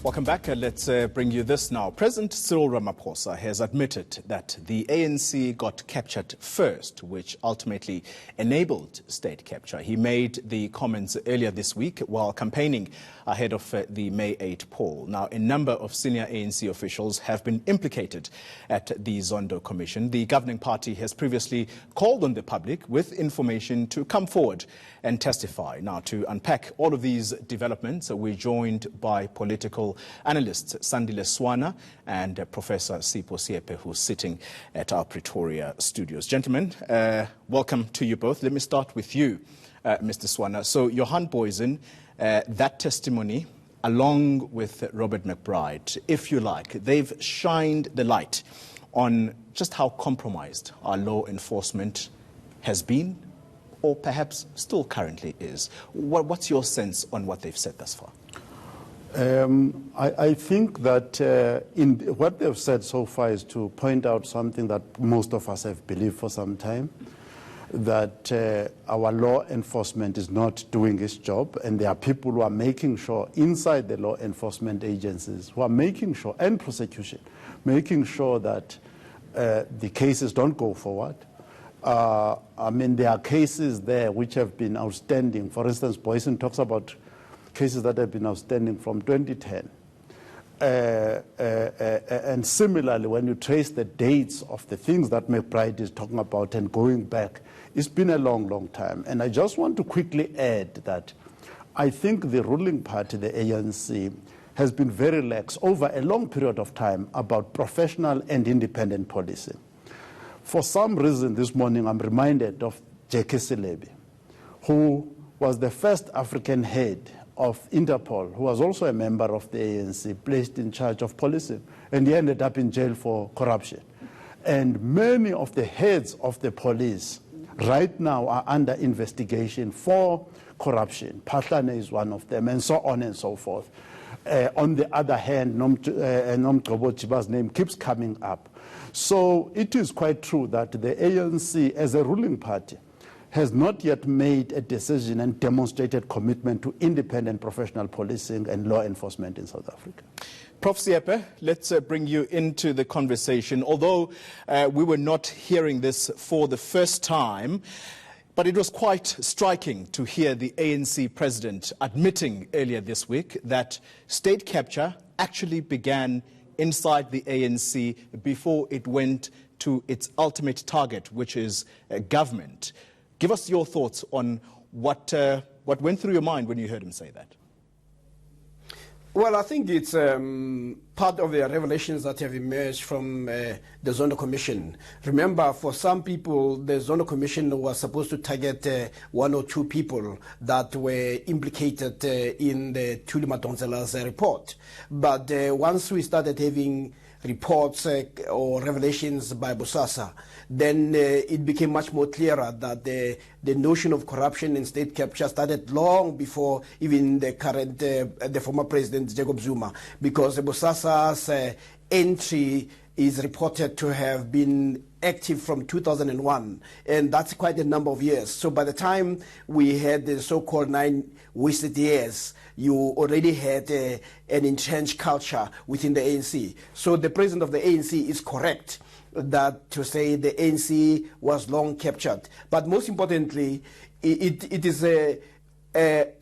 Welcome back. Let's bring you this now. President Cyril Ramahposa has admitted that the ANC got captured first, which ultimately enabled state capture. He made the comments earlier this week while campaigning ahead of the May 8 poll. Now, a number of senior ANC officials have been implicated at the Zondo Commission. The governing party has previously called on the public with information to come forward and testify. Now, to unpack all of these developments, we're joined by political analysts Sandile, Swana and Professor Seepe, who's sitting at our Pretoria studios. Gentlemen, welcome to you both. Let me start with you, Mr. Swana. So, Johan Boysen, that testimony, along with Robert McBride, if you like, they've shined the light on just how compromised our law enforcement has been, or perhaps still currently is. What's your sense on what they've said thus far? I think that in what they've said so far is to point out something that most of us have believed for some time, that our law enforcement is not doing its job, and there are people who are making sure inside the law enforcement agencies who are making sure, and prosecution, making sure that the cases don't go forward. I mean, there are cases there which have been outstanding. For instance, Boysen talks about cases that have been outstanding from 2010. And similarly, when you trace the dates of the things that McBride is talking about and going back, it's been a long, long time. And I just want to quickly add that I think the ruling party, the ANC, has been very lax over a long period of time about professional and independent policing. For some reason this morning, I'm reminded of J.K. Seepe, who was the first African head of Interpol, who was also a member of the ANC, placed in charge of policing, and he ended up in jail for corruption. And many of the heads of the police right now are under investigation for corruption. Pahlane is one of them, and so on and so forth. On the other hand, Nomgcobo Jiba's name keeps coming up. So it is quite true that the ANC, as a ruling party, has not yet made a decision and demonstrated commitment to independent professional policing and law enforcement in South Africa. Prof. Seepe, let's bring you into the conversation. Although we were not hearing this for the first time, but it was quite striking to hear the ANC president admitting earlier this week that state capture actually began inside the ANC before it went to its ultimate target, which is government. Give us your thoughts on what went through your mind when you heard him say that. Well, I think it's part of the revelations that have emerged from the Zondo Commission. Remember, for some people, the Zondo Commission was supposed to target one or two people that were implicated in the Thuli Madonsela's report. But once we started having reports or revelations by Bosasa, then it became much more clearer that the notion of corruption and state capture started long before even the current, the former president Jacob Zuma, because Bosasa's entry is reported to have been active from 2001, and that's quite a number of years. So by the time we had the so-called 9 wasted years, you already had an entrenched culture within the ANC. So the president of the ANC is correct that to say the ANC was long captured. But most importantly, it is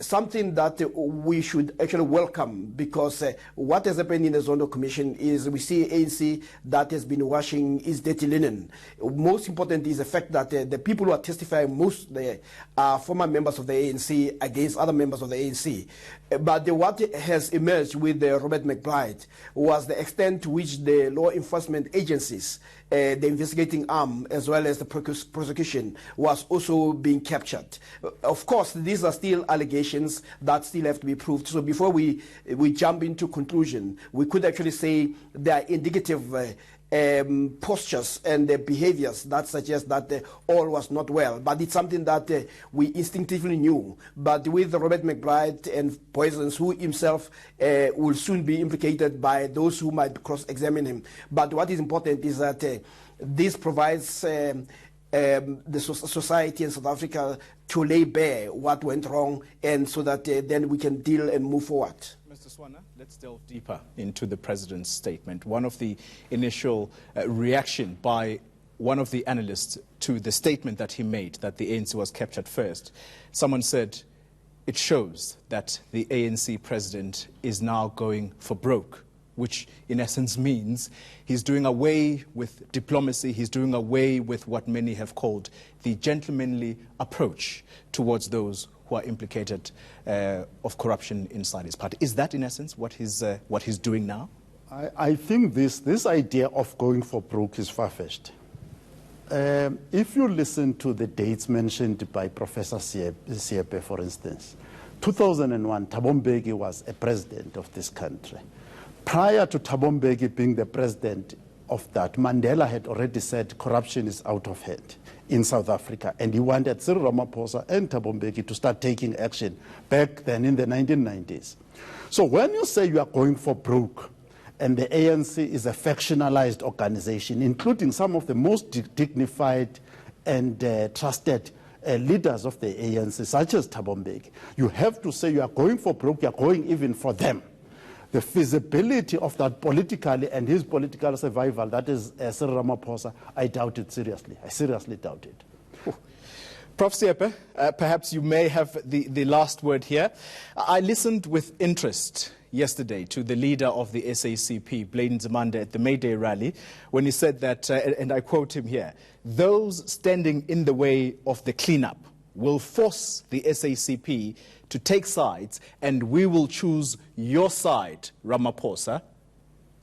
something that we should actually welcome, because what has happened in the Zondo Commission is we see ANC that has been washing its dirty linen. Most important is the fact that the people who are testifying most are former members of the ANC against other members of the ANC. But what has emerged with Robert McBride was the extent to which the law enforcement agencies, the investigating arm as well as the prosecution, was also being captured. Of course, these are still allegations that still have to be proved. So before we jump into conclusion, we could actually say they are indicative postures and behaviors that suggest that all was not well. But it's something that we instinctively knew. But with Robert McBride and Boysen, who himself will soon be implicated by those who might cross-examine him. But what is important is that this provides the society in South Africa to lay bare what went wrong, and so that then we can deal and move forward. Mr. Swana, let's delve deeper into the president's statement. One of the initial reaction by one of the analysts to the statement that he made, that the ANC was captured first, someone said it shows that the ANC president is now going for broke, which in essence means he's doing away with diplomacy, he's doing away with what many have called the gentlemanly approach towards those who are implicated of corruption inside his party. Is that in essence what he's doing now? I think this idea of going for broke is far-fetched. If you listen to the dates mentioned by Professor Seepe, for instance, 2001, Thabo Mbeki was a president of this country. Prior to Thabo Mbeki being the president of that, Mandela had already said corruption is out of hand in South Africa, and he wanted Cyril Ramahposa and Thabo Mbeki to start taking action back then in the 1990s. So when you say you are going for broke, and the ANC is a factionalized organization, including some of the most dignified and trusted leaders of the ANC, such as Thabo Mbeki, you have to say you are going for broke, you are going even for them. The feasibility of that politically and his political survival, that is Cyril Ramaphosa, I doubt it seriously. I seriously doubt it. Prof. Seepe, perhaps you may have the last word here. I listened with interest yesterday to the leader of the SACP, Blaine Nzimande, at the May Day rally, when he said that, and I quote him here, "Those standing in the way of the cleanup will force the SACP to take sides, and we will choose your side, Ramaphosa,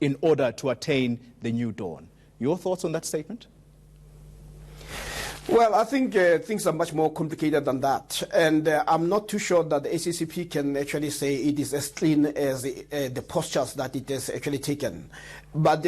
in order to attain the new dawn." Your thoughts on that statement? Well, I think things are much more complicated than that. And I'm not too sure that the ACCP can actually say it is as clean as the postures that it has actually taken. But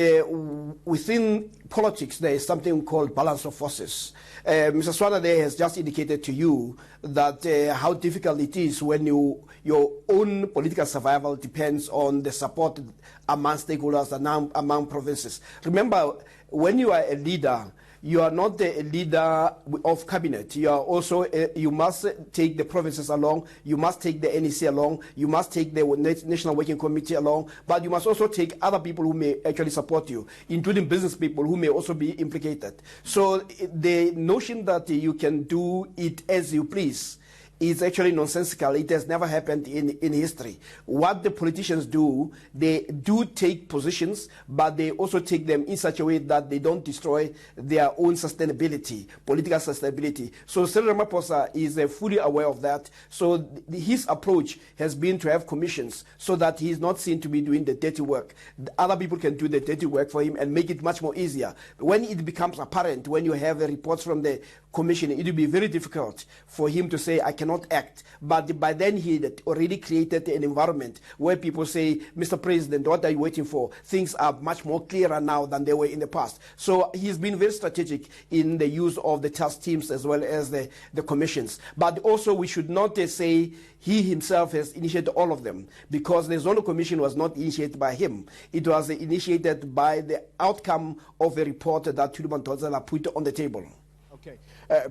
within politics, there is something called balance of forces. Mr. Swana there has just indicated to you that how difficult it is when your own political survival depends on the support among stakeholders and among provinces. Remember, when you are a leader, you are not a leader of cabinet. You are also you must take the provinces along. You must take the NEC along. You must take the National Working Committee along. But you must also take other people who may actually support you, including business people who may also be implicated. So the notion that you can do it as you please is actually nonsensical. It has never happened in history. What the politicians do, they do take positions, but they also take them in such a way that they don't destroy their own sustainability, political sustainability. So Cyril Ramaphosa is fully aware of that. So his approach has been to have commissions so that he is not seen to be doing the dirty work. Other people can do the dirty work for him and make it much more easier. When it becomes apparent, when you have the reports from the commission, it will be very difficult for him to say, I cannot act. But by then he had already created an environment where people say, Mr. President, what are you waiting for? Things are much more clearer now than they were in the past. So he's been very strategic in the use of the task teams as well as the commissions. But also we should not say he himself has initiated all of them, because the Zondo Commission was not initiated by him. It was initiated by the outcome of a report that Thuli Madonsela put on the table. Okay.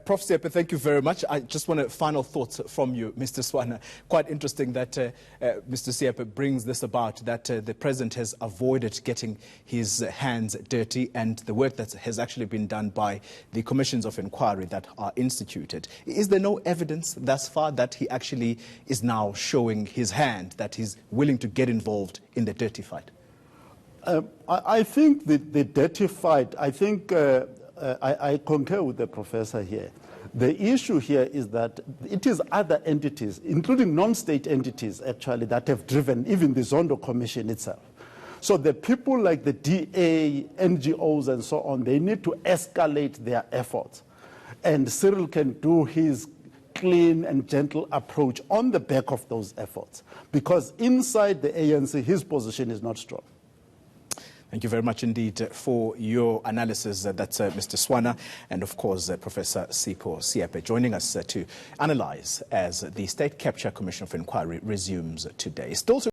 Prof. Seepe, thank you very much. I just want final thoughts from you, Mr. Swana. Quite interesting that Mr. Seepe brings this about, that the president has avoided getting his hands dirty, and the work that has actually been done by the commissions of inquiry that are instituted. Is there no evidence thus far that he actually is now showing his hand, that he's willing to get involved in the dirty fight? I think the dirty fight, I concur with the professor here. The issue here is that it is other entities, including non-state entities actually, that have driven even the Zondo Commission itself. So the people like the DA, NGOs and so on, they need to escalate their efforts. And Cyril can do his clean and gentle approach on the back of those efforts. Because inside the ANC, his position is not strong. Thank you very much indeed for your analysis. That's Mr. Swana and, of course, Professor Seepe joining us to analyze as the State Capture Commission of Inquiry resumes today. Still to